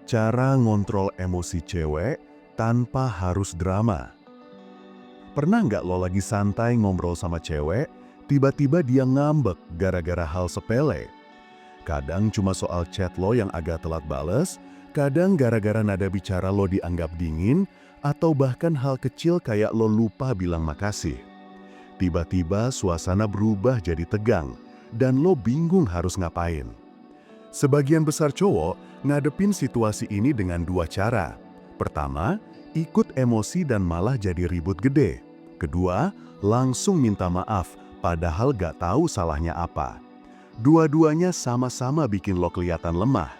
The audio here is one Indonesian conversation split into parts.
Cara ngontrol emosi cewek tanpa harus drama. Pernah nggak lo lagi santai ngobrol sama cewek, tiba-tiba dia ngambek gara-gara hal sepele? Kadang cuma soal chat lo yang agak telat bales, kadang gara-gara nada bicara lo dianggap dingin, atau bahkan hal kecil kayak lo lupa bilang makasih. Tiba-tiba suasana berubah jadi tegang, dan lo bingung harus ngapain. Sebagian besar cowok ngadepin situasi ini dengan dua cara. Pertama, ikut emosi dan malah jadi ribut gede. Kedua, langsung minta maaf padahal gak tahu salahnya apa. Dua-duanya sama-sama bikin lo kelihatan lemah.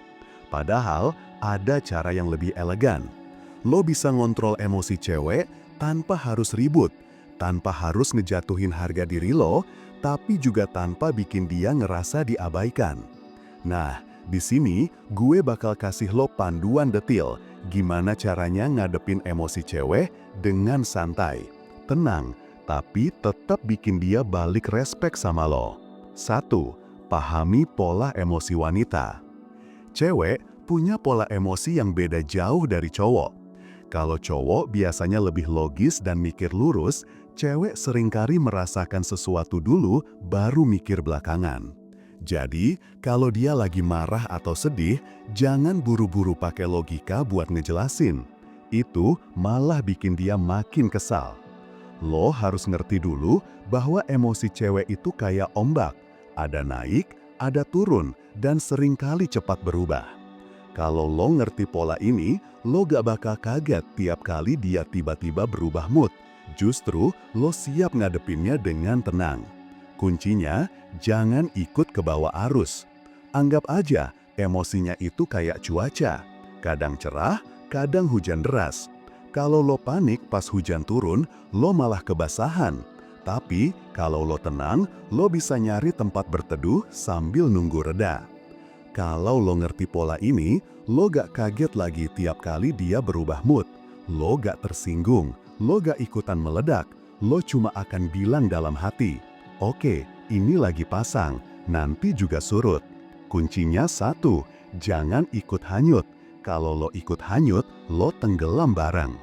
Padahal ada cara yang lebih elegan. Lo bisa ngontrol emosi cewek tanpa harus ribut, tanpa harus ngejatuhin harga diri lo, tapi juga tanpa bikin dia ngerasa diabaikan. Nah, di sini gue bakal kasih lo panduan detil gimana caranya ngadepin emosi cewek dengan santai, tenang, tapi tetap bikin dia balik respek sama lo. 1. Pahami pola emosi wanita. Cewek punya pola emosi yang beda jauh dari cowok. Kalau cowok biasanya lebih logis dan mikir lurus, cewek seringkali merasakan sesuatu dulu baru mikir belakangan. Jadi, kalau dia lagi marah atau sedih, jangan buru-buru pakai logika buat ngejelasin. Itu malah bikin dia makin kesal. Lo harus ngerti dulu bahwa emosi cewek itu kayak ombak. Ada naik, ada turun, dan seringkali cepat berubah. Kalau lo ngerti pola ini, lo gak bakal kaget tiap kali dia tiba-tiba berubah mood. Justru, lo siap ngadepinnya dengan tenang. Kuncinya, jangan ikut ke bawah arus. Anggap aja emosinya itu kayak cuaca. Kadang cerah, kadang hujan deras. Kalau lo panik pas hujan turun, lo malah kebasahan. Tapi kalau lo tenang, lo bisa nyari tempat berteduh sambil nunggu reda. Kalau lo ngerti pola ini, lo gak kaget lagi tiap kali dia berubah mood. Lo gak tersinggung, lo gak ikutan meledak. Lo cuma akan bilang dalam hati, "Oke, ini lagi pasang, nanti juga surut." Kuncinya 1, jangan ikut hanyut. Kalau lo ikut hanyut, lo tenggelam bareng.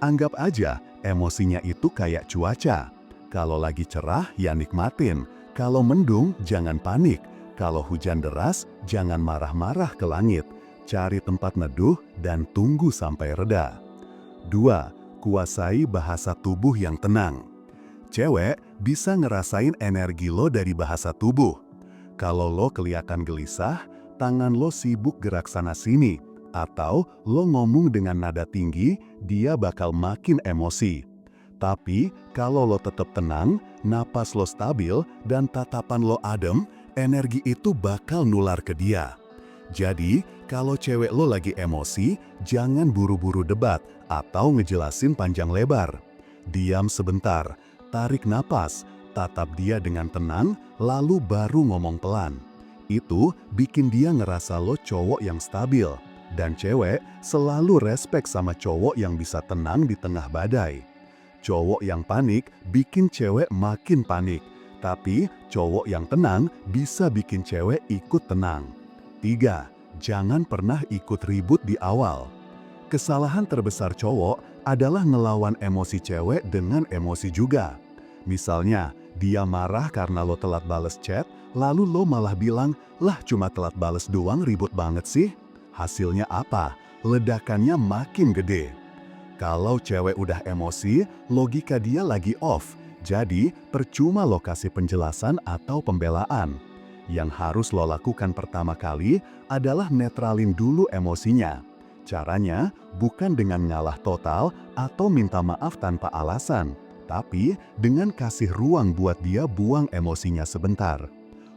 Anggap aja emosinya itu kayak cuaca. Kalau lagi cerah, ya nikmatin. Kalau mendung, jangan panik. Kalau hujan deras, jangan marah-marah ke langit. Cari tempat neduh dan tunggu sampai reda. 2. Kuasai bahasa tubuh yang tenang. Cewek bisa ngerasain energi lo dari bahasa tubuh. Kalau lo kelihatan gelisah, tangan lo sibuk gerak sana-sini, atau lo ngomong dengan nada tinggi, dia bakal makin emosi. Tapi kalau lo tetap tenang, napas lo stabil, dan tatapan lo adem, energi itu bakal nular ke dia. Jadi, kalau cewek lo lagi emosi, jangan buru-buru debat atau ngejelasin panjang lebar. Diam sebentar. Tarik napas, tatap dia dengan tenang, lalu baru ngomong pelan. Itu bikin dia ngerasa lo cowok yang stabil. Dan cewek selalu respek sama cowok yang bisa tenang di tengah badai. Cowok yang panik bikin cewek makin panik. Tapi cowok yang tenang bisa bikin cewek ikut tenang. 3. Jangan pernah ikut ribut di awal. Kesalahan terbesar cowok adalah ngelawan emosi cewek dengan emosi juga. Misalnya, dia marah karena lo telat bales chat, lalu lo malah bilang, "Lah cuma telat bales doang ribut banget sih." Hasilnya apa? Ledakannya makin gede. Kalau cewek udah emosi, logika dia lagi off. Jadi, percuma lo kasih penjelasan atau pembelaan. Yang harus lo lakukan pertama kali adalah netralin dulu emosinya. Caranya bukan dengan ngalah total atau minta maaf tanpa alasan, tapi dengan kasih ruang buat dia buang emosinya sebentar.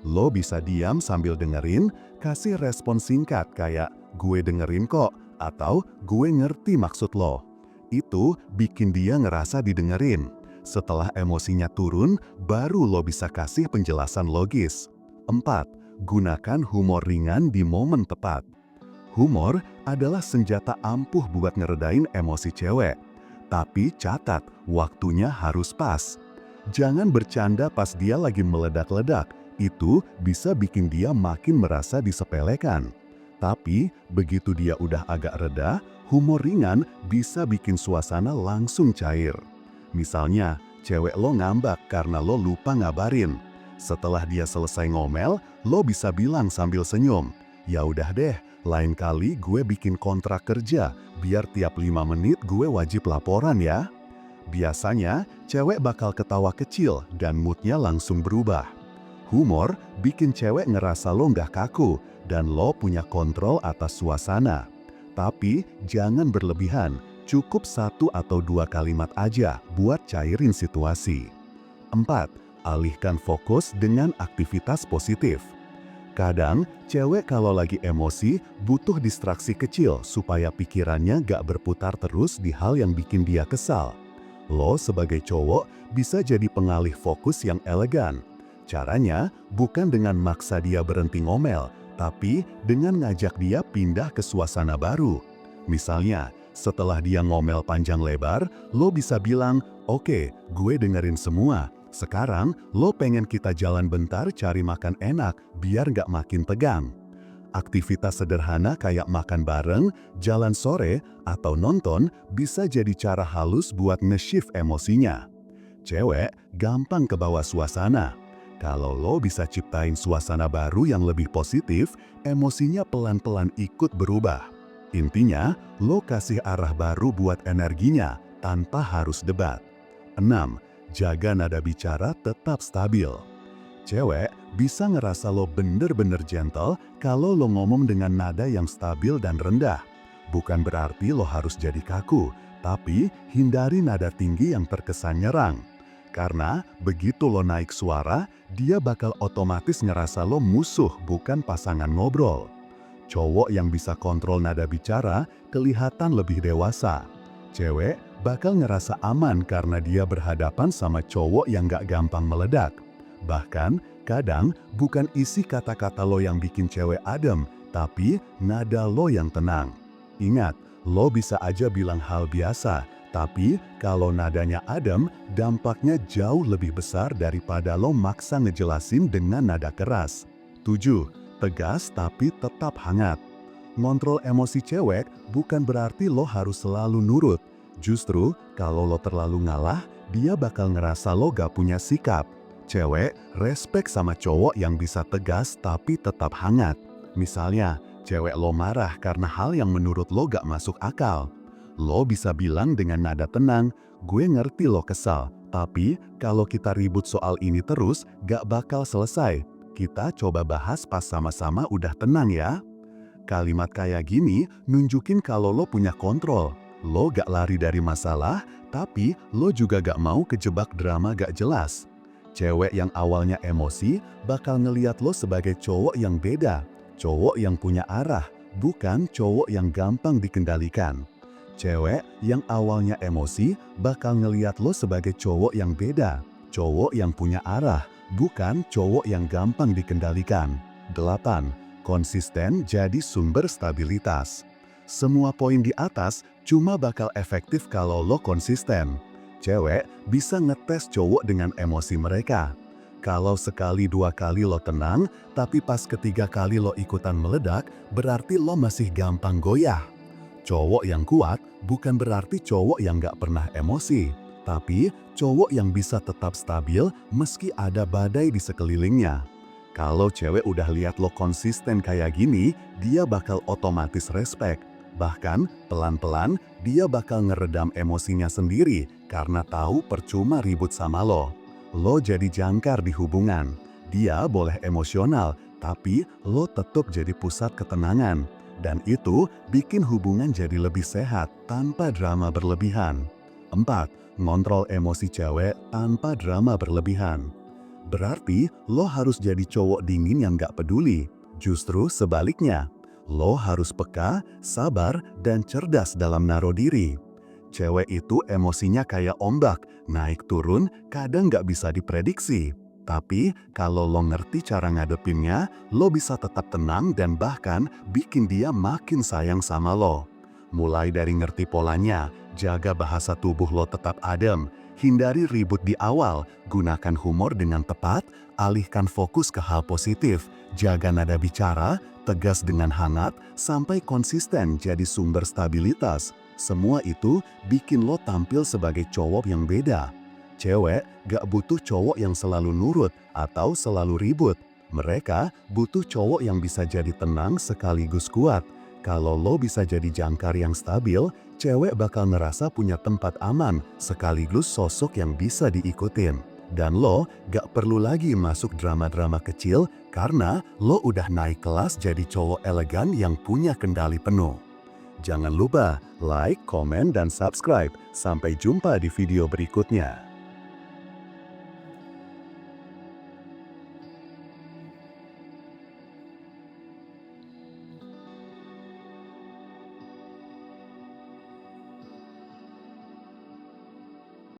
Lo bisa diam sambil dengerin, kasih respon singkat kayak, "Gue dengerin kok," atau "Gue ngerti maksud lo." Itu bikin dia ngerasa didengerin. Setelah emosinya turun, baru lo bisa kasih penjelasan logis. 4. Gunakan humor ringan di momen tepat. Humor adalah senjata ampuh buat ngeredain emosi cewek. Tapi catat, waktunya harus pas. Jangan bercanda pas dia lagi meledak-ledak, itu bisa bikin dia makin merasa disepelekan. Tapi begitu dia udah agak reda, humor ringan bisa bikin suasana langsung cair. Misalnya, cewek lo ngambek karena lo lupa ngabarin. Setelah dia selesai ngomel, lo bisa bilang sambil senyum, "Ya udah deh, lain kali gue bikin kontrak kerja, biar tiap 5 menit gue wajib laporan ya." Biasanya, cewek bakal ketawa kecil dan moodnya langsung berubah. Humor bikin cewek ngerasa lo nggak kaku dan lo punya kontrol atas suasana. Tapi jangan berlebihan, cukup 1 atau 2 kalimat aja buat cairin situasi. 4. Alihkan fokus dengan aktivitas positif. Kadang, cewek kalau lagi emosi butuh distraksi kecil supaya pikirannya nggak berputar terus di hal yang bikin dia kesal. Lo sebagai cowok bisa jadi pengalih fokus yang elegan. Caranya bukan dengan maksa dia berhenti ngomel, tapi dengan ngajak dia pindah ke suasana baru. Misalnya, setelah dia ngomel panjang lebar, lo bisa bilang, "Oke, gue dengerin semua. Sekarang, lo pengen kita jalan bentar cari makan enak, biar nggak makin tegang." Aktivitas sederhana kayak makan bareng, jalan sore, atau nonton bisa jadi cara halus buat nge-shift emosinya. Cewek gampang kebawa suasana. Kalau lo bisa ciptain suasana baru yang lebih positif, emosinya pelan-pelan ikut berubah. Intinya, lo kasih arah baru buat energinya tanpa harus debat. 6. Jaga nada bicara tetap stabil. Cewek bisa ngerasa lo bener-bener gentle kalau lo ngomong dengan nada yang stabil dan rendah. Bukan berarti lo harus jadi kaku, tapi hindari nada tinggi yang terkesan nyerang. Karena begitu lo naik suara, dia bakal otomatis ngerasa lo musuh bukan pasangan ngobrol. Cowok yang bisa kontrol nada bicara kelihatan lebih dewasa. Cewek bakal ngerasa aman karena dia berhadapan sama cowok yang gak gampang meledak. Bahkan, kadang bukan isi kata-kata lo yang bikin cewek adem, tapi nada lo yang tenang. Ingat, lo bisa aja bilang hal biasa, tapi kalau nadanya adem, dampaknya jauh lebih besar daripada lo maksa ngejelasin dengan nada keras. 7. Tegas tapi tetap hangat. Ngontrol emosi cewek bukan berarti lo harus selalu nurut. Justru, kalau lo terlalu ngalah, dia bakal ngerasa lo gak punya sikap. Cewek respek sama cowok yang bisa tegas tapi tetap hangat. Misalnya, cewek lo marah karena hal yang menurut lo gak masuk akal. Lo bisa bilang dengan nada tenang, "Gue ngerti lo kesal, tapi kalau kita ribut soal ini terus, gak bakal selesai. Kita coba bahas pas sama-sama udah tenang ya." Kalimat kayak gini nunjukin kalau lo punya kontrol. Lo gak lari dari masalah, tapi lo juga gak mau kejebak drama gak jelas. Cewek yang awalnya emosi bakal ngeliat lo sebagai cowok yang beda, cowok yang punya arah, bukan cowok yang gampang dikendalikan. Cewek yang awalnya emosi bakal ngeliat lo sebagai cowok yang beda, cowok yang punya arah, bukan cowok yang gampang dikendalikan. 8. Konsisten jadi sumber stabilitas. Semua poin di atas cuma bakal efektif kalau lo konsisten. Cewek bisa ngetes cowok dengan emosi mereka. Kalau sekali 2 kali lo tenang, tapi pas ketiga kali lo ikutan meledak, berarti lo masih gampang goyah. Cowok yang kuat bukan berarti cowok yang gak pernah emosi, tapi cowok yang bisa tetap stabil meski ada badai di sekelilingnya. Kalau cewek udah lihat lo konsisten kayak gini, dia bakal otomatis respect. Bahkan pelan-pelan dia bakal ngeredam emosinya sendiri karena tahu percuma ribut sama lo. Lo jadi jangkar di hubungan. Dia boleh emosional, tapi lo tetap jadi pusat ketenangan. Dan itu bikin hubungan jadi lebih sehat tanpa drama berlebihan. 4. Ngontrol emosi cewek tanpa drama berlebihan. Berarti lo harus jadi cowok dingin yang gak peduli. Justru sebaliknya, lo harus peka, sabar, dan cerdas dalam naruh diri. Cewek itu emosinya kayak ombak, naik turun, kadang gak bisa diprediksi. Tapi kalau lo ngerti cara ngadepinnya, lo bisa tetap tenang dan bahkan bikin dia makin sayang sama lo. Mulai dari ngerti polanya, jaga bahasa tubuh lo tetap adem, Hindari ribut di awal, gunakan humor dengan tepat, alihkan fokus ke hal positif, jaga nada bicara, tegas dengan hangat, sampai konsisten jadi sumber stabilitas. Semua itu bikin lo tampil sebagai cowok yang beda. Cewek gak butuh cowok yang selalu nurut atau selalu ribut. Mereka butuh cowok yang bisa jadi tenang sekaligus kuat. Kalau lo bisa jadi jangkar yang stabil, cewek bakal ngerasa punya tempat aman sekaligus sosok yang bisa diikutin. Dan lo gak perlu lagi masuk drama-drama kecil karena lo udah naik kelas jadi cowok elegan yang punya kendali penuh. Jangan lupa like, komen, dan subscribe. Sampai jumpa di video berikutnya.